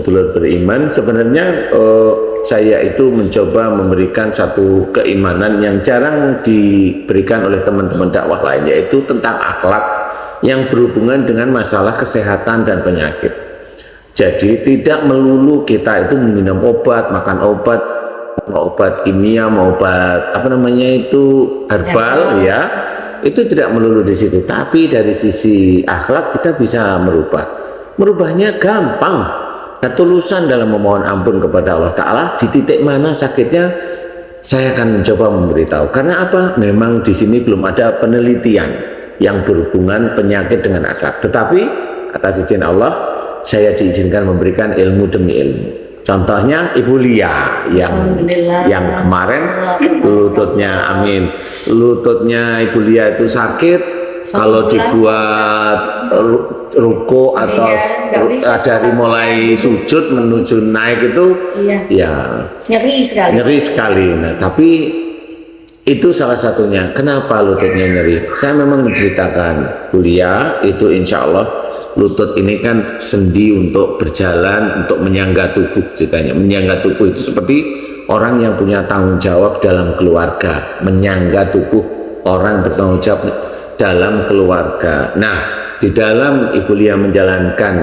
dulur beriman, sebenarnya saya itu mencoba memberikan satu keimanan yang jarang diberikan oleh teman-teman dakwah lain, yaitu tentang akhlak yang berhubungan dengan masalah kesehatan dan penyakit. Jadi tidak melulu kita itu minum obat, makan obat, mau obat kimia, mau obat apa namanya itu herbal ya, itu tidak melulu di situ. Tapi dari sisi akhlak kita bisa merubahnya gampang. Ketulusan dalam memohon ampun kepada Allah Ta'ala, di titik mana sakitnya saya akan mencoba memberitahu. Karena apa? Memang di sini belum ada penelitian yang berhubungan penyakit dengan akhlak. Tetapi atas izin Allah, saya diizinkan memberikan ilmu demi ilmu. Contohnya Ibu Lia yang kemarin lututnya, amin, lututnya Ibu Lia itu sakit. Kalau dibuat ruko atau dari mulai sujud menuju naik itu ya nyeri sekali. Nah, tapi itu salah satunya kenapa lututnya nyeri. Saya memang menceritakan kuliah itu, insya Allah lutut ini kan sendi untuk berjalan, untuk menyangga tubuh ceritanya. Menyangga tubuh itu seperti orang yang punya tanggung jawab dalam keluarga, menyangga tubuh orang bertanggung jawab dalam keluarga. Nah, di dalam Ibu Lia menjalankan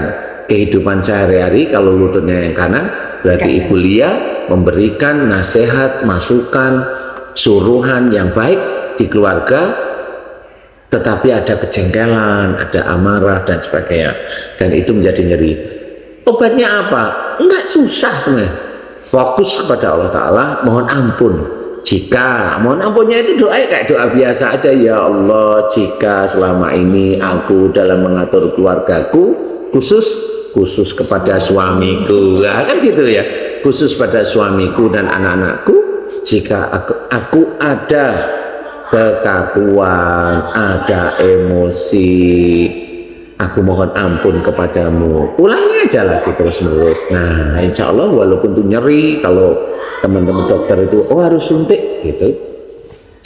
kehidupan sehari-hari, kalau lututnya yang kanan, berarti Ibu Lia memberikan nasihat, masukan, suruhan yang baik di keluarga, tetapi ada kejengkelan, ada amarah dan sebagainya, dan itu menjadi nyeri. Obatnya apa? Enggak susah sebenarnya. Fokus kepada Allah Ta'ala, mohon ampun. Jika mohon ampunnya itu doa kayak doa biasa aja, ya Allah, jika selama ini aku dalam mengatur keluargaku, khusus kepada suamiku, nah, kan gitu ya, khusus pada suamiku dan anak-anakku, jika aku ada kekakuan, ada emosi, aku mohon ampun kepadamu. Ulangi aja lagi terus-menerus. Nah, insya Allah walaupun itu nyeri, kalau teman-teman dokter itu harus suntik gitu,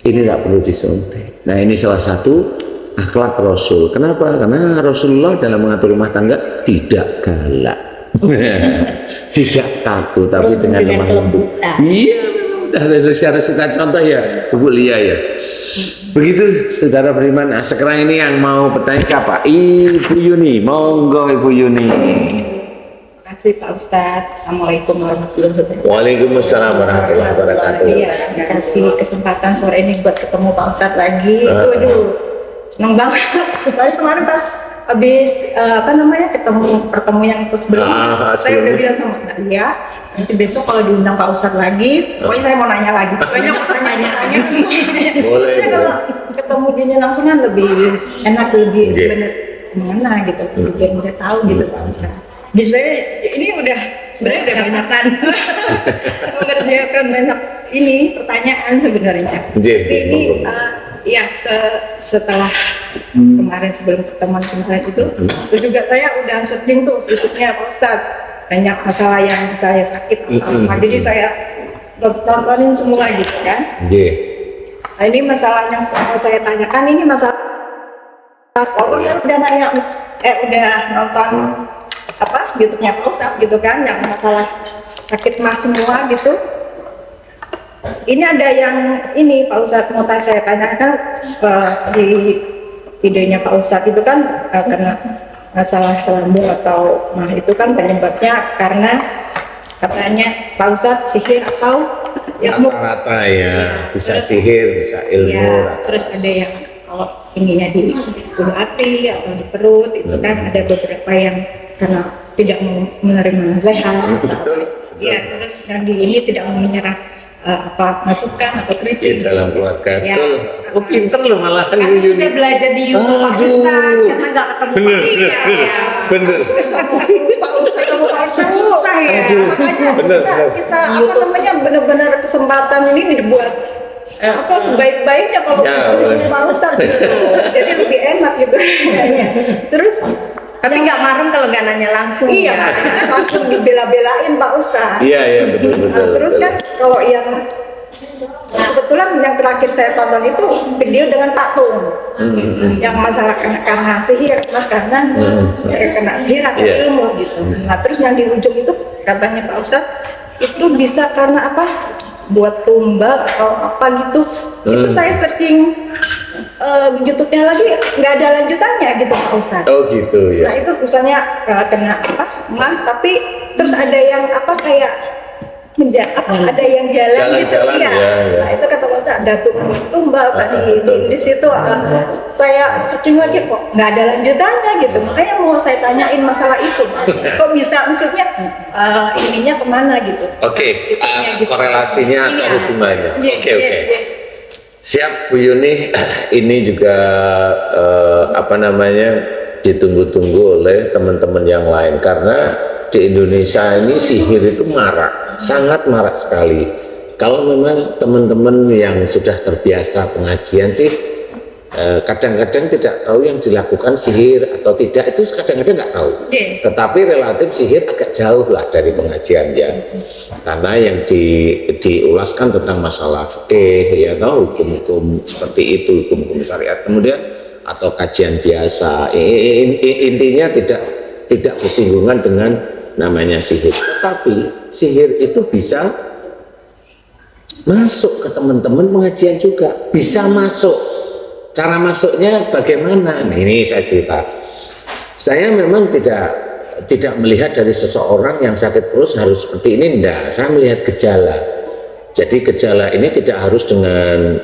ini nggak perlu disuntik. Nah, ini salah satu akhlak Rasul. Kenapa? Karena Rasulullah dalam mengatur rumah tangga tidak galak, tidak kaku, tapi dengan lemah lembut. Iya, harus kita contoh ya, Bu Lia ya. Begitu saudara beriman. Nah, sekarang ini yang mau bertanya siapa? Ibu Yuni, monggo Ibu Yuni. Terima kasih Pak Ustadz. Assalamualaikum warahmatullahi wabarakatuh. Waalaikumsalam warahmatullahi wabarakatuh. Iya, dikasih kesempatan sore ini buat ketemu Pak Ustadz lagi. Waduh, senang banget. Soalnya kemarin pas habis ketemu yang sebelumnya, saya udah bilang sama Mbak Lia, nanti besok kalau diundang Pak Ustadz lagi, pokoknya saya mau nanya lagi. Pokoknya mau tanya. Boleh. Saya kalau ketemu gini langsung kan lebih enak, lebih benar mengena gitu, biar mudah tahu gitu Pak Ustadz. Di saya ini sebenarnya udah banyakan mengerjakan banyak ini pertanyaan sebenarnya. Tapi ini setelah kemarin sebelum pertemuan kemarin itu juga saya udah sering tuh YouTube-nya Pak Ustadz, banyak masalah yang saya sakit jadi saya tontonin semua gitu kan. Nah, ini masalah yang saya tanyakan, ini masalah walaupun saya udah udah nonton YouTube-nya Pak Ustadz gitu kan, yang masalah sakit mah semua gitu. Ini ada yang ini Pak Ustadz mau saya tanyakan di videonya Pak Ustadz itu kan karena masalah lambung atau mah itu kan penyebabnya karena katanya Pak Ustadz sihir atau ilmu. Rata-rata ya, bisa sihir, bisa ilmu. Ya, terus ada yang kalau ininya di bulu hati atau di perut itu kan ada beberapa yang karena tidak mau menerima nasihat. Betul. Ya, terus yang di ini tidak mau menyerah masukan atau kritik dalam keluarga. Ya. Betul. Aku pinter loh malah. Kami sudah belajar di YouTube Pak Ustadz karena nggak ketemu Bener. Pak Ustadz susah ya. Makanya kita benar-benar kesempatan ini dibuat sebaik-baiknya kalau Pak Ustadz gitu. Jadi lebih enak gitu kayaknya. Terus tapi nggak marah kalau nggak nanya langsung. Iya, langsung dibela-belain Pak Ustadz. Iya betul. Terus kan kalau yang kebetulan yang terakhir saya tonton itu video dengan Pak Tung yang masalah karena sihir, mas, karena kena sihir atau Iya. ilmu gitu. Nah terus yang di ujung itu katanya Pak Ustadz itu bisa karena apa? Buat tumbal atau apa gitu. Itu saya searching YouTube-nya lagi nggak ada lanjutannya gitu Pak Ustadz. Oh gitu Nah ya. itu misalnya kena apa? Mah, tapi terus ada yang apa kayak ada yang jalan gitu Jalan-jalan, iya. ya. Nah itu kata Pak Ustadz ada tumbal tadi di situ. Saya searching lagi kok nggak ada lanjutannya gitu. Makanya mau saya tanyain masalah itu. Kok bisa maksudnya ininya kemana gitu? Oke, Itunya gitu. korelasinya atau Iya. hubungannya. Iya, Oke, iya, oke. iya. Siap Bu Yuni, ini juga apa namanya ditunggu-tunggu oleh teman-teman yang lain karena di Indonesia ini sihir itu marak, sangat marak sekali. Kalau memang teman-teman yang sudah terbiasa pengajian sih kadang-kadang tidak tahu yang dilakukan sihir atau tidak, itu kadang-kadang nggak tahu. Tetapi relatif sihir agak jauh lah dari pengajian ya, karena yang diulaskan tentang masalah fikih ya, atau hukum-hukum seperti itu, hukum-hukum syariat kemudian atau kajian biasa. Intinya tidak bersinggungan dengan namanya sihir. Tetapi sihir itu bisa masuk ke teman-teman pengajian juga, bisa masuk. Cara masuknya bagaimana? Nah, ini saya cerita. Saya memang tidak melihat dari seseorang yang sakit perut harus seperti ini, enggak. Saya melihat gejala. Jadi gejala ini tidak harus dengan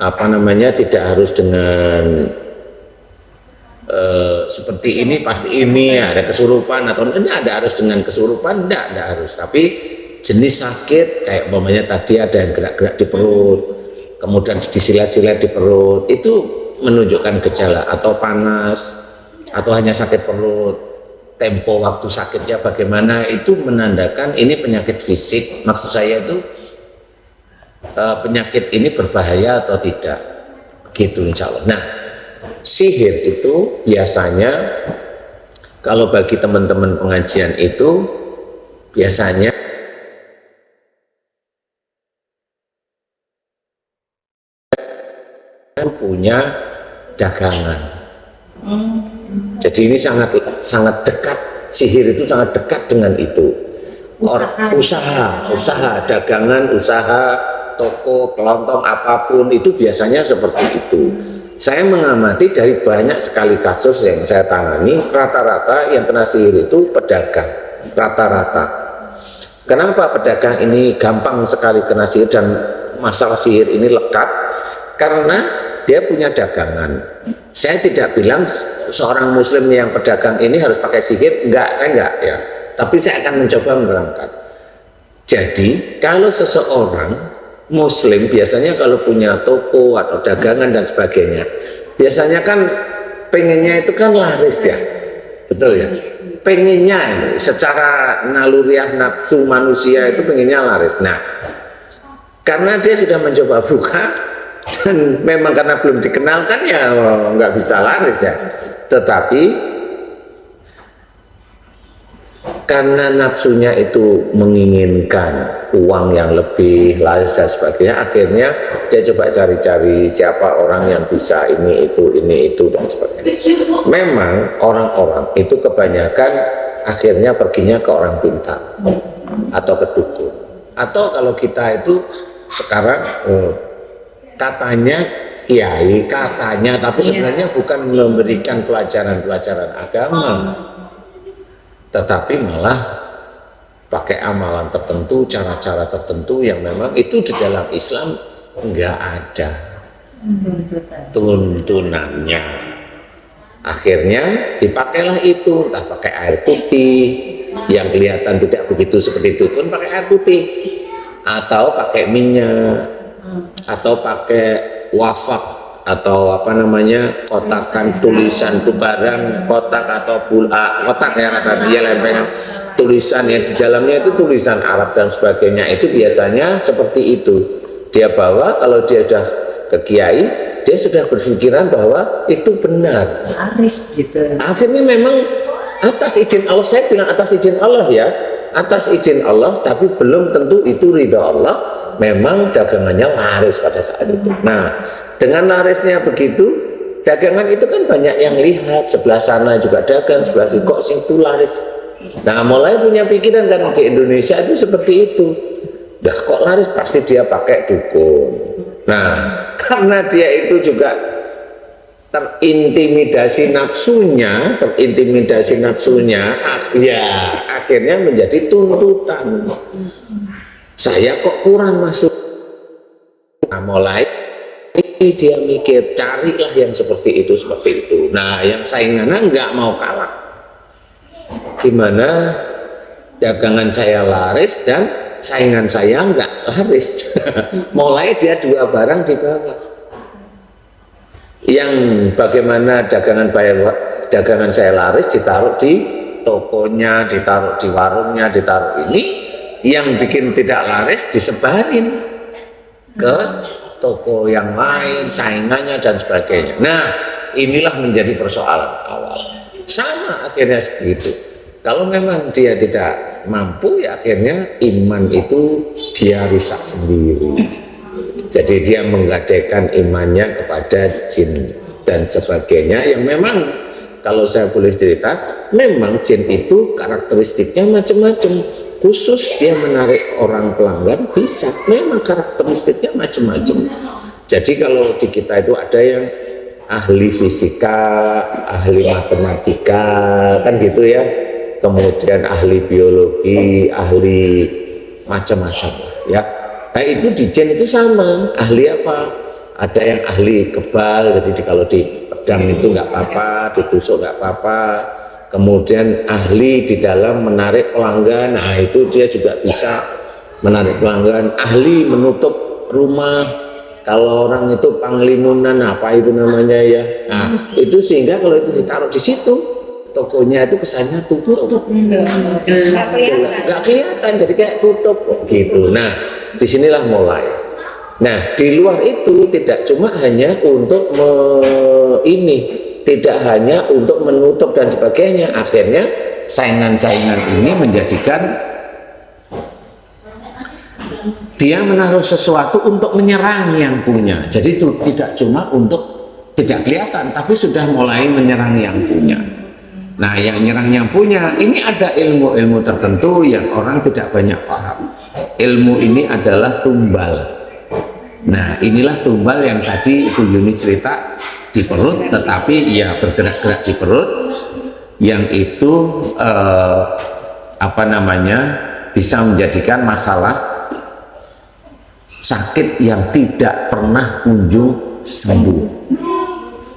apa namanya, tidak harus dengan seperti ini pasti ini ada kesurupan atau ini ada harus dengan kesurupan, enggak harus. Tapi jenis sakit kayak umpamanya tadi ada yang gerak-gerak di perut, kemudian disilat-silat di perut, itu menunjukkan gejala, atau panas, atau hanya sakit perut, tempo waktu sakitnya bagaimana, itu menandakan ini penyakit fisik. Maksud saya itu penyakit ini berbahaya atau tidak, gitu insya Allah. Nah, sihir itu biasanya kalau bagi teman-teman pengajian itu biasanya punya dagangan. Jadi ini sangat dekat, sihir itu sangat dekat dengan itu. Usaha, dagangan, usaha, toko, kelontong, apapun itu biasanya seperti itu. Saya mengamati dari banyak sekali kasus yang saya tangani, rata-rata yang kena sihir itu pedagang, rata-rata. Kenapa pedagang ini gampang sekali kena sihir dan masalah sihir ini lekat? Karena dia punya dagangan. Saya tidak bilang seorang muslim yang pedagang ini harus pakai sihir, enggak, saya enggak ya. Tapi saya akan mencoba menerangkan. Jadi kalau seseorang muslim biasanya kalau punya toko atau dagangan dan sebagainya, biasanya kan pengennya itu kan laris ya, betul ya. Pengennya secara naluriah nafsu manusia itu pengennya laris. Nah, karena dia sudah mencoba buka dan memang karena belum dikenal kan ya nggak bisa laris ya. Tetapi karena nafsunya itu menginginkan uang yang lebih laris dan sebagainya, akhirnya dia coba cari-cari siapa orang yang bisa ini itu dan sebagainya. Memang orang-orang itu kebanyakan akhirnya perginya ke orang pintar atau ke dukun, atau kalau kita itu sekarang katanya kiai, katanya, tapi sebenarnya bukan memberikan pelajaran-pelajaran agama, tetapi malah pakai amalan tertentu, cara-cara tertentu yang memang itu di dalam Islam enggak ada tuntunannya. Akhirnya dipakailah itu, entah pakai air putih yang kelihatan tidak begitu seperti dukun, pakai air putih, atau pakai minyak, atau pakai wafak, atau apa namanya, kotakan tulisan itu barang kotak atau kotak ya kata dia, lempengan tulisan yang di dalamnya itu tulisan Arab dan sebagainya. Itu biasanya seperti itu dia bawa. Kalau dia sudah ke kiai, dia sudah berpikiran bahwa itu benar, laris gitu. akhirnya memang atas izin Allah, saya bilang atas izin Allah ya, atas izin Allah, tapi belum tentu itu ridha Allah, memang dagangannya laris pada saat itu. Nah, dengan larisnya begitu, dagangan itu kan banyak yang lihat, sebelah sana juga dagang, sebelah sini kok sing itu laris. Nah, mulai punya pikiran kan di Indonesia itu seperti itu. Dah kok laris pasti dia pakai dukun. Nah, karena dia itu juga terintimidasi nafsunya, ya akhirnya menjadi tuntutan. Saya kok kurang masuk. Nah, mulai dia mikir, carilah yang seperti itu. Nah, yang saingannya nggak mau kalah. Gimana dagangan saya laris dan saingan saya nggak laris. Mulai dia dua barang dibawa. Yang bagaimana dagangan saya laris ditaruh di tokonya, ditaruh di warungnya, ditaruh ini. Yang bikin tidak laris disebarin ke toko yang lain, saingannya dan sebagainya. Nah, inilah menjadi persoalan awal. Sama akhirnya seperti itu. Kalau memang dia tidak mampu, ya akhirnya iman itu dia rusak sendiri. Jadi dia menggadaikan imannya kepada jin dan sebagainya, yang memang kalau saya boleh cerita, memang jin itu karakteristiknya macam-macam. Khusus dia menarik orang pelanggan bisa, memang karakteristiknya macam-macam. Jadi kalau di kita itu ada yang ahli fisika, ahli matematika, kan gitu ya. Kemudian ahli biologi, ahli macam-macam ya. Nah itu di jin itu sama, ahli apa? Ada yang ahli kebal, jadi kalau di pedang itu nggak apa-apa, ditusuk nggak apa-apa. Kemudian ahli di dalam menarik pelanggan, nah itu dia juga bisa menarik pelanggan. Ahli menutup rumah, kalau orang itu panglimunan apa itu namanya ya, nah itu sehingga kalau itu ditaruh di situ, tokonya itu kesannya tutup, nggak kelihatan, jadi kayak tutup gitu. Nah disinilah mulai. Nah di luar itu tidak cuma hanya untuk tidak hanya untuk menutup dan sebagainya, akhirnya saingan-saingan ini menjadikan dia menaruh sesuatu untuk menyerang yang punya. Jadi itu tidak cuma untuk tidak kelihatan, tapi sudah mulai menyerang yang punya. Nah, yang nyerang yang punya ini ada ilmu-ilmu tertentu yang orang tidak banyak paham. Ilmu ini adalah tumbal. Nah, inilah tumbal yang tadi Ibu Yuni cerita di perut, tetapi ya bergerak-gerak di perut, yang itu bisa menjadikan masalah sakit yang tidak pernah kunjung sembuh.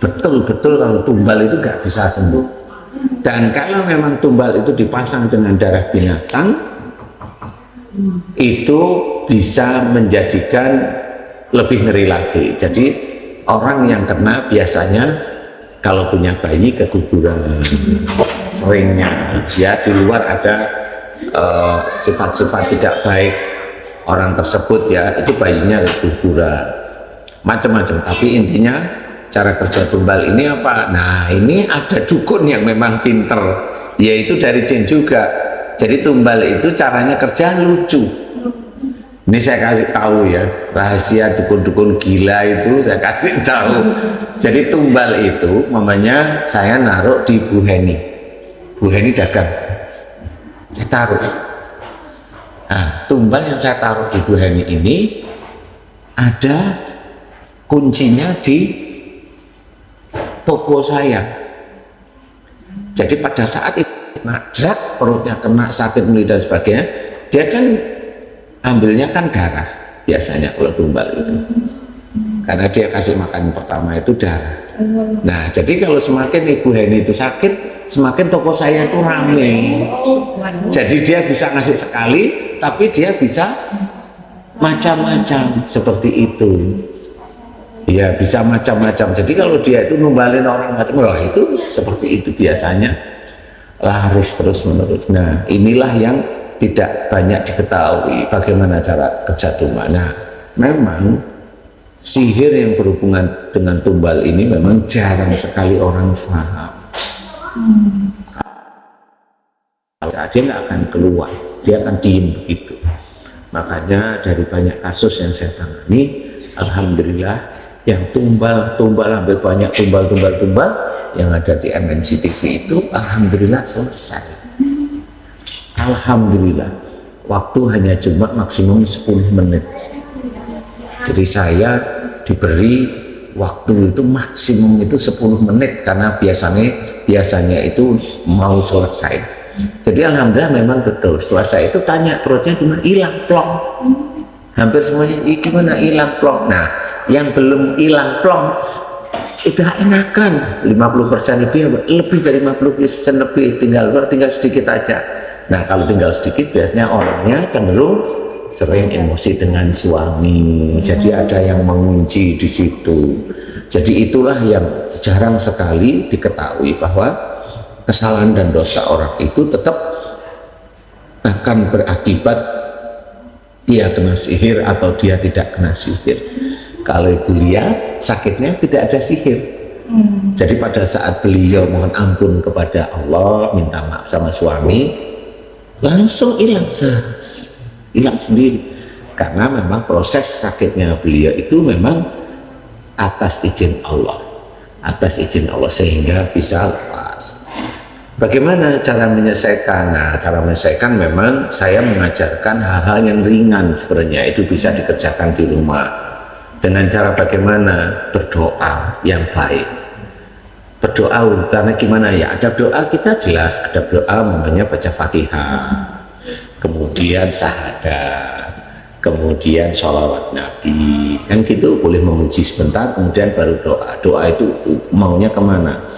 Betul-betul kalau tumbal itu nggak bisa sembuh. Dan kalau memang tumbal itu dipasang dengan darah binatang, itu bisa menjadikan lebih ngeri lagi. Jadi orang yang kena biasanya kalau punya bayi ke kuburan, seringnya ya di luar ada sifat-sifat tidak baik orang tersebut ya, itu bayinya ke kuburan macam-macam. Tapi intinya cara kerja tumbal ini apa? Nah ini ada dukun yang memang pinter, yaitu dari jin juga. Jadi tumbal itu caranya kerja lucu. Ini saya kasih tahu ya, rahasia dukun-dukun gila itu saya kasih tahu. Jadi tumbal itu mamanya saya naruh di Bu Heni. Bu Heni dagang, saya taruh. Nah, tumbal yang saya taruh di Bu Heni ini ada kuncinya di toko saya. Jadi pada saat itu nak perutnya kena sakit muli dan sebagainya, dia kan ambilnya kan darah biasanya kalau tumbal itu, karena dia kasih makan pertama itu darah. Nah jadi kalau semakin Ibu Heni itu sakit, semakin toko saya itu rame. Jadi dia bisa ngasih sekali, tapi dia bisa macam-macam seperti itu. Ya bisa macam-macam. Jadi kalau dia itu numbalin orang macam, wah itu seperti itu biasanya laris terus menerus. Nah inilah yang tidak banyak diketahui bagaimana cara kerja tumbal. Nah, memang sihir yang berhubungan dengan tumbal ini memang jarang sekali orang paham. Dia nggak akan keluar, dia akan diem begitu. Makanya dari banyak kasus yang saya tangani, alhamdulillah yang tumbal hampir banyak tumbal yang ada di MNC TV itu alhamdulillah selesai. Alhamdulillah waktu hanya cuma maksimum 10 menit. Jadi saya diberi waktu itu maksimum itu 10 menit karena biasanya itu mau selesai. Jadi alhamdulillah memang betul. Setelah saya itu tanya perutnya gimana, hilang plong. Hampir semuanya gimana hilang plong. Nah, yang belum hilang plong udah enakan 50% lebih dari 50% lebih, tinggal sedikit aja. Nah, kalau tinggal sedikit biasanya orangnya cenderung sering emosi dengan suami. Jadi ada yang mengunci di situ. Jadi itulah yang jarang sekali diketahui bahwa kesalahan dan dosa orang itu tetap akan berakibat dia kena sihir atau dia tidak kena sihir. Kalau Ibu Lia sakitnya tidak ada sihir. Jadi pada saat beliau mohon ampun kepada Allah, minta maaf sama suami, langsung hilang sendiri. Karena memang proses sakitnya beliau itu memang atas izin Allah, sehingga bisa lepas. Bagaimana cara menyelesaikan? Nah, cara menyelesaikan memang saya mengajarkan hal-hal yang ringan sebenarnya, itu bisa dikerjakan di rumah. Dengan cara bagaimana? Berdoa yang baik. Berdoa karena gimana ya? Ada doa kita jelas, ada doa namanya baca Fatihah, kemudian syahadat, kemudian sholawat Nabi, kan gitu, boleh memuji sebentar, kemudian baru doa. Doa itu maunya kemana?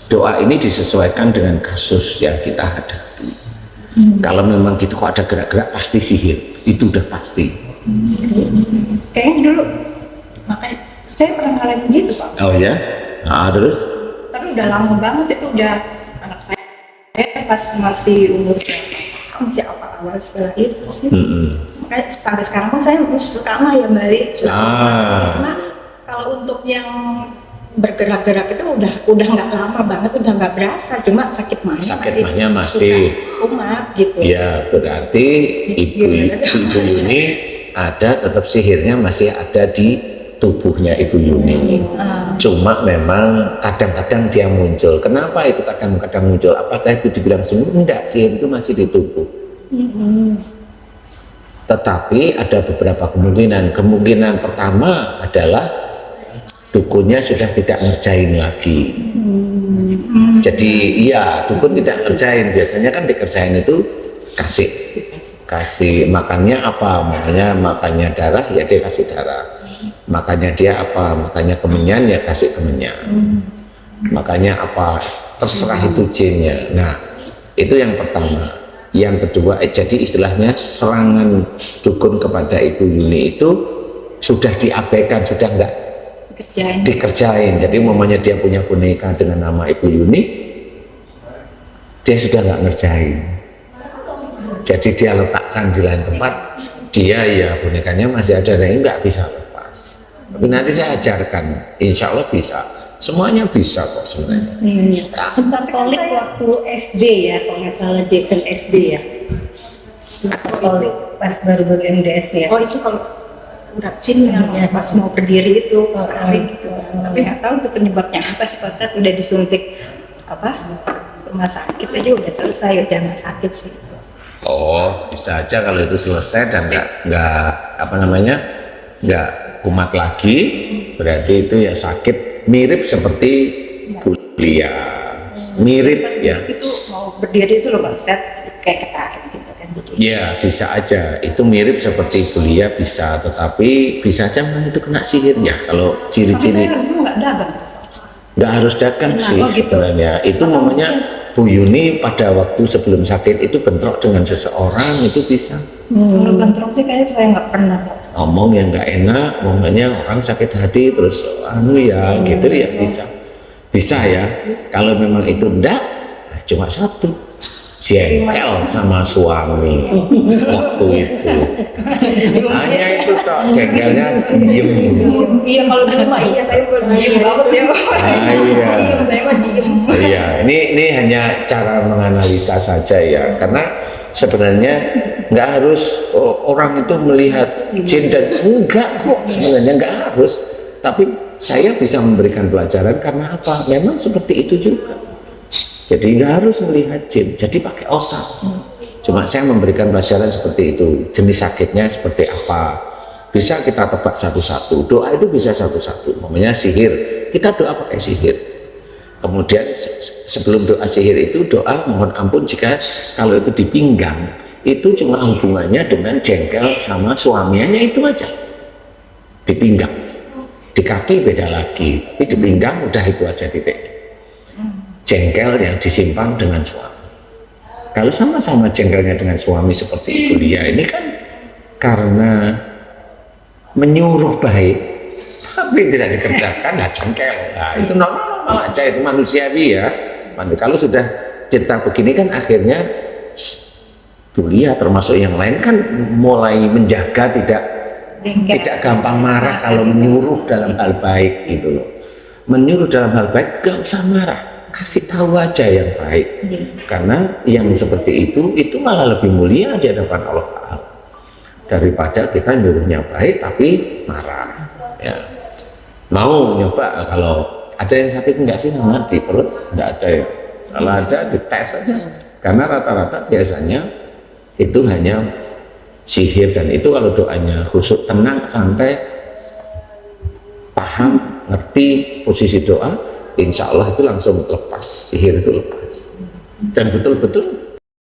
Doa ini disesuaikan dengan kasus yang kita hadapi. Kalau memang gitu kok ada gerak-gerak pasti sihir, itu udah pasti. Kayaknya dulu makanya saya pernah ngalamin gitu Pak. Oh ya? Nah, terus? Tapi udah lama banget, itu udah anak saya pas masih umurnya masih awal-awal setelah itu sih. Makanya sampai sekarang pun saya masih suka ya balik. Karena kalau untuk yang bergerak-gerak itu udah nggak lama banget, udah nggak berasa, cuma sakit mahnya masih kumat gitu. Ya berarti ibu Yuni ada, tetap sihirnya masih ada di tubuhnya Ibu Yuni. Cuma memang kadang-kadang dia muncul. Kenapa itu kadang-kadang muncul? Apakah itu dibilang sembuh? Enggak, sihir itu masih di tubuh. Tetapi ada beberapa kemungkinan. Kemungkinan pertama adalah dukunnya sudah tidak ngerjain lagi. Jadi iya, dukun tidak ngerjain. Biasanya kan dikerjain itu kasih makannya apa, makannya darah ya dia kasih darah, makannya dia apa, makannya kemenyan ya kasih kemenyan, makanya apa terserah itu jinnya. Nah itu yang pertama. Yang kedua, jadi istilahnya serangan dukun kepada Ibu Yuni itu sudah diabaikan, sudah enggak dikerjain. Jadi umpamanya dia punya boneka dengan nama Ibu Yuni, dia sudah nggak ngerjain. Jadi dia letakkan di lain tempat, dia ya bonekanya masih ada, dan nggak bisa lepas. Tapi nanti saya ajarkan, insya Allah bisa. Semuanya bisa kok sebenarnya. Sempat kolik waktu SD ya, kalau nggak salah Jason SD ya. Kolik pas baru-baru MDS ya. Oh itu kalau urat jin yang pas mau berdiri itu kering gitu. Tapi nggak tahu tuh penyebabnya apa sih, pas udah disuntik rumah sakit aja udah selesai, udah nggak sakit sih. Oh bisa aja kalau itu selesai dan nggak kumat lagi, berarti itu ya sakit mirip seperti bulia, mirip ya. Itu mau berdiri itu loh Pak Ustaz, kayak ketarik gitu kan. Ya bisa aja, itu mirip seperti bulia bisa, tetapi bisa aja itu kena sihir ya. Kalau ciri-ciri nggak harus dagang sih sebenarnya. Itu namanya Bu Yuni pada waktu sebelum sakit itu bentrok dengan seseorang, itu bisa. Kalau bentrok sih kayaknya saya nggak pernah. Ngomong yang nggak enak, ngomongnya orang sakit hati terus gitu ya bisa ya. Kalau memang itu enggak, cuma satu, jengkel sama suami waktu itu. Hanya itu toh, jengkelnya diem. Iya kalau di rumah iya saya diem banget ya. Iya. Saya mah diem. Iya, ini hanya cara menganalisa saja ya, karena sebenarnya nggak harus orang itu melihat jin dan enggak kok, sebenarnya nggak harus, tapi saya bisa memberikan pelajaran karena apa? Memang seperti itu juga. Jadi nggak harus melihat jin, jadi pakai otak. Cuma saya memberikan pelajaran seperti itu, jenis sakitnya seperti apa. Bisa kita tebak satu-satu, doa itu bisa satu-satu. Namanya sihir, kita doa pakai sihir. Kemudian sebelum doa sihir itu doa mohon ampun jika kalau itu di pinggang, itu cuma hubungannya dengan jengkel sama suaminya itu aja. Di pinggang, di kaki beda lagi, tapi di pinggang udah itu aja titik. Jengkel yang disimpan dengan suami. Kalau sama-sama jengkelnya dengan suami seperti itu dia, ini kan karena menyuruh baik, tapi tidak dikerjakan, nah jengkel. Nah itu normal aja, itu manusiawi ya. Kalau sudah cinta begini kan akhirnya dunia termasuk yang lain kan mulai menjaga tidak gampang marah kalau menyuruh dalam hal baik gitu loh. Menyuruh dalam hal baik gak usah marah, kasih tahu aja yang baik. Karena yang seperti itu malah lebih mulia di hadapan Allah Ta'ala daripada kita nyuruhnya baik tapi marah ya. Mau nyoba kalau ada yang sakit enggak sih di perut? Enggak ada ya. Kalau ada dites aja, karena rata-rata biasanya itu hanya sihir, dan itu kalau doanya khusyuk tenang sampai paham ngerti posisi doa, insya Allah itu langsung lepas, sihir itu lepas dan betul-betul